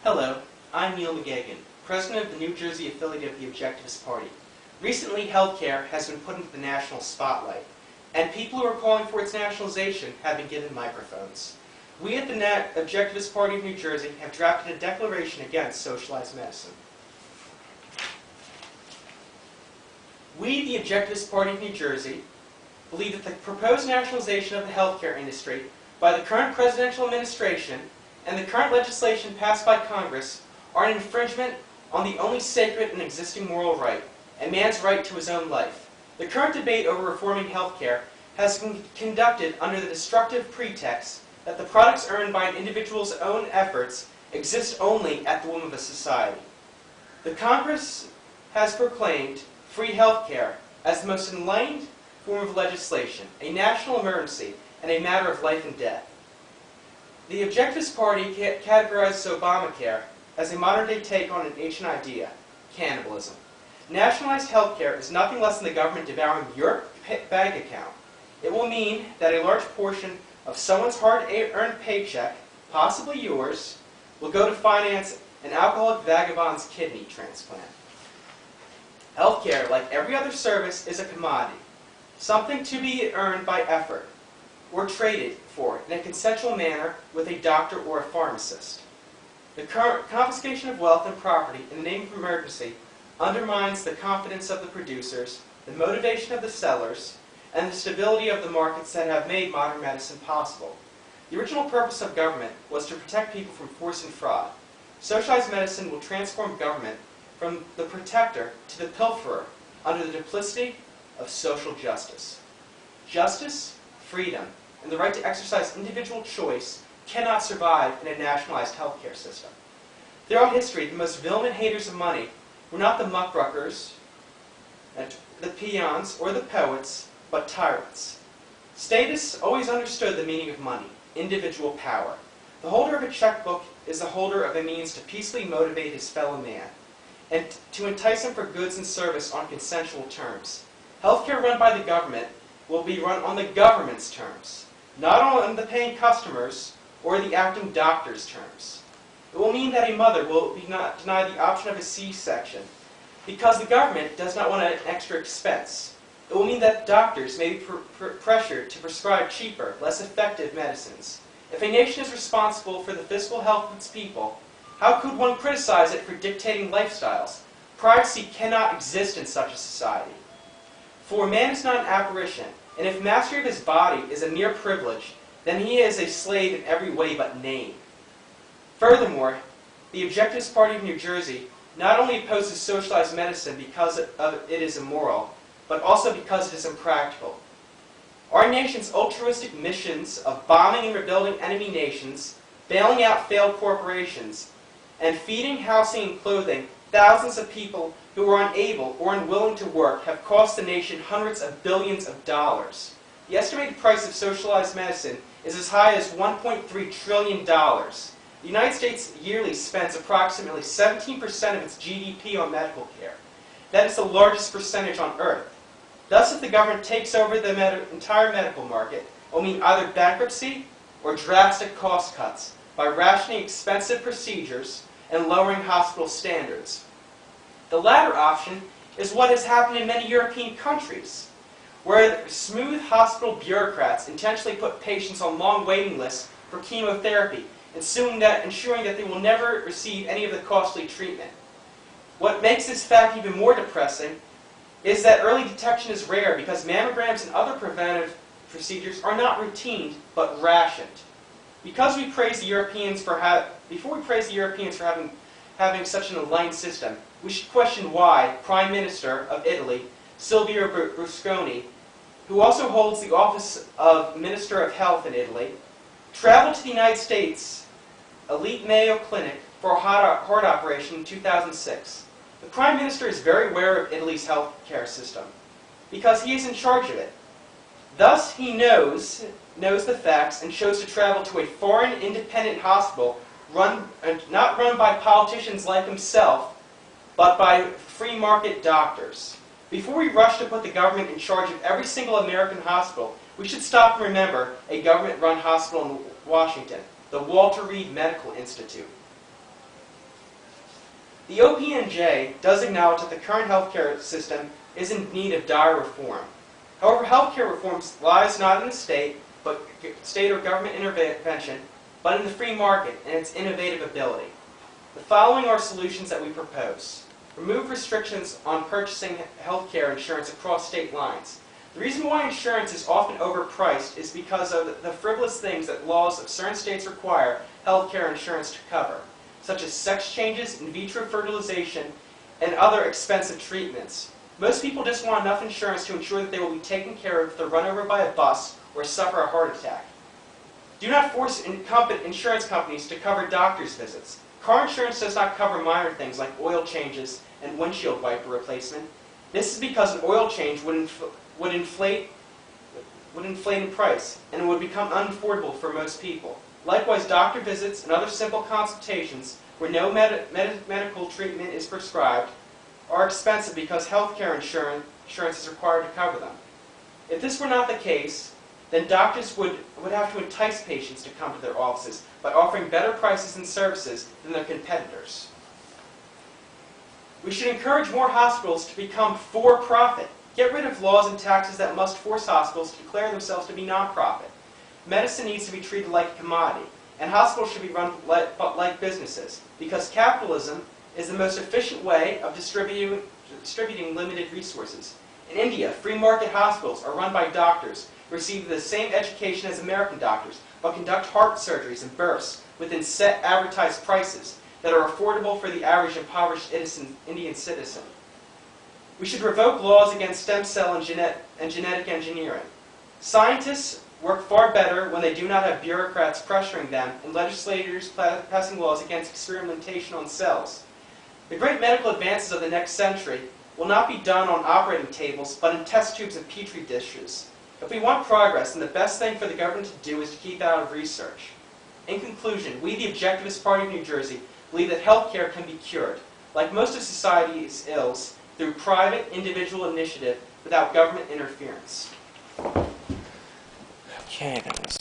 Hello, I'm Neil McGagan, President of the New Jersey affiliate of the Objectivist Party. Recently, healthcare has been put into the national spotlight, and people who are calling for its nationalization have been given microphones. We at the Objectivist Party of New Jersey have drafted a declaration against socialized medicine. We, the Objectivist Party of New Jersey, believe that the proposed nationalization of the healthcare industry by the current presidential administration and the current legislation passed by Congress are an infringement on the only sacred and existing moral right, a man's right to his own life. The current debate over reforming healthcare has been conducted under the destructive pretext that the products earned by an individual's own efforts exist only at the whim of a society. The Congress has proclaimed free healthcare as the most enlightened form of legislation, a national emergency, and a matter of life and death. The Objectivist Party categorizes Obamacare as a modern-day take on an ancient idea, cannibalism. Nationalized healthcare is nothing less than the government devouring your bank account. It will mean that a large portion of someone's hard-earned paycheck, possibly yours, will go to finance an alcoholic vagabond's kidney transplant. Healthcare, like every other service, is a commodity, something to be earned by effort, or traded for in a consensual manner with a doctor or a pharmacist. The confiscation of wealth and property in the name of emergency undermines the confidence of the producers, the motivation of the sellers, and the stability of the markets that have made modern medicine possible. The original purpose of government was to protect people from force and fraud. Socialized medicine will transform government from the protector to the pilferer under the duplicity of social justice. Justice, freedom, and the right to exercise individual choice cannot survive in a nationalized healthcare system. Throughout history, the most vehement haters of money were not the muckruckers, the peons, or the poets, but tyrants. Statists always understood the meaning of money, individual power. The holder of a checkbook is the holder of a means to peacefully motivate his fellow man, and to entice him for goods and service on consensual terms. Healthcare run by the government will be run on the government's terms, not on the paying customers or the acting doctor's terms. It will mean that a mother will be denied the option of a C-section because the government does not want an extra expense. It will mean that doctors may be pressured to prescribe cheaper, less effective medicines. If a nation is responsible for the physical health of its people, how could one criticize it for dictating lifestyles? Privacy cannot exist in such a society. For man is not an apparition, and if mastery of his body is a mere privilege, then he is a slave in every way but name. Furthermore, the Objectivist Party of New Jersey not only opposes socialized medicine because it is immoral, but also because it is impractical. Our nation's altruistic missions of bombing and rebuilding enemy nations, bailing out failed corporations, and feeding, housing, and clothing thousands of people who are unable or unwilling to work have cost the nation hundreds of billions of dollars. The estimated price of socialized medicine is as high as $1.3 trillion. The United States yearly spends approximately 17% of its GDP on medical care. That is the largest percentage on earth. Thus, if the government takes over the entire medical market, it will mean either bankruptcy or drastic cost cuts by rationing expensive procedures and lowering hospital standards. The latter option is what has happened in many European countries, where smooth hospital bureaucrats intentionally put patients on long waiting lists for chemotherapy, ensuring that they will never receive any of the costly treatment. What makes this fact even more depressing is that early detection is rare because mammograms and other preventive procedures are not routine but rationed. Before we praise the Europeans for having such an enlightened system, we should question why Prime Minister of Italy, Silvio Berlusconi, who also holds the office of Minister of Health in Italy, traveled to the United States elite Mayo Clinic for a heart operation in 2006. The Prime Minister is very aware of Italy's healthcare system because he is in charge of it. Thus, he knows the facts and chose to travel to a foreign independent hospital not run by politicians like himself, but by free market doctors. Before we rush to put the government in charge of every single American hospital, we should stop and remember a government-run hospital in Washington, the Walter Reed Medical Institute. The OPNJ does acknowledge that the current healthcare system is in need of dire reform. However, healthcare reform lies not in the state or government intervention, but in the free market and its innovative ability. The following are solutions that we propose. Remove restrictions on purchasing healthcare insurance across state lines. The reason why insurance is often overpriced is because of the frivolous things that laws of certain states require healthcare insurance to cover, such as sex changes, in vitro fertilization, and other expensive treatments. Most people just want enough insurance to ensure that they will be taken care of if they're run over by a bus or suffer a heart attack. Do not force incumbent insurance companies to cover doctor's visits. Car insurance does not cover minor things like oil changes and windshield wiper replacement. This is because an oil change would inflate in price and would become unaffordable for most people. Likewise, doctor visits and other simple consultations where no medical treatment is prescribed are expensive because healthcare insurance is required to cover them. If this were not the case, then doctors would have to entice patients to come to their offices by offering better prices and services than their competitors. We should encourage more hospitals to become for-profit. Get rid of laws and taxes that must force hospitals to declare themselves to be non-profit. Medicine needs to be treated like a commodity, and hospitals should be run like businesses, because capitalism is the most efficient way of distributing limited resources. In India, free market hospitals are run by doctors who receive the same education as American doctors, but conduct heart surgeries and births within set advertised prices that are affordable for the average impoverished Indian citizen. We should revoke laws against stem cell and genetic engineering. Scientists work far better when they do not have bureaucrats pressuring them and legislators passing laws against experimentation on cells. The great medical advances of the next century will not be done on operating tables, but in test tubes and petri dishes. If we want progress, then the best thing for the government to do is to keep out of research. In conclusion, we, the Objectivist Party of New Jersey, believe that healthcare can be cured, like most of society's ills, through private, individual initiative without government interference. Okay, that was